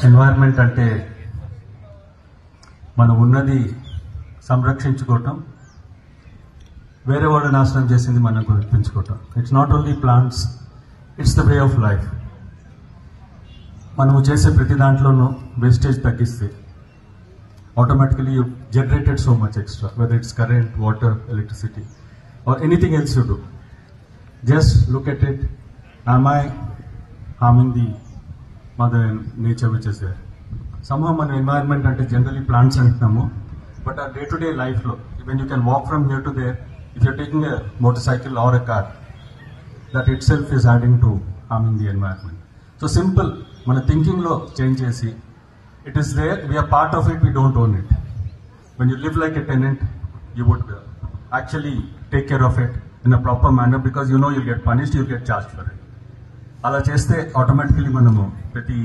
Environment అంటే మనం ఉన్నది సంరక్షించుకోవటం, వేరే వాడు నాశనం చేసింది మనం గుర్తించుకోవటం. It's not only plants, it's the way of life. మనము చేసే ప్రతి దాంట్లోనూ వేస్టేజ్ తగ్గిస్తే automatically you generated so much extra, whether it's current, water, electricity, or anything else you do. Just look at it. Am I harming the mother nature which is there? Somehow మన environment అంటే generally plants అంటున్నాము, but our day-to-day life లో when you can walk from here to there, if you're taking a motorcycle or a car, that itself is adding to harming the environment. So simple, మన thinking లో change చేసి, it is there, we are part of it, we don't own it. When you live like a tenant, you would actually take care of it in a proper manner, because you know you'll get punished, you'll get charged for it. అలా చేస్తే automatically మనము ప్రతి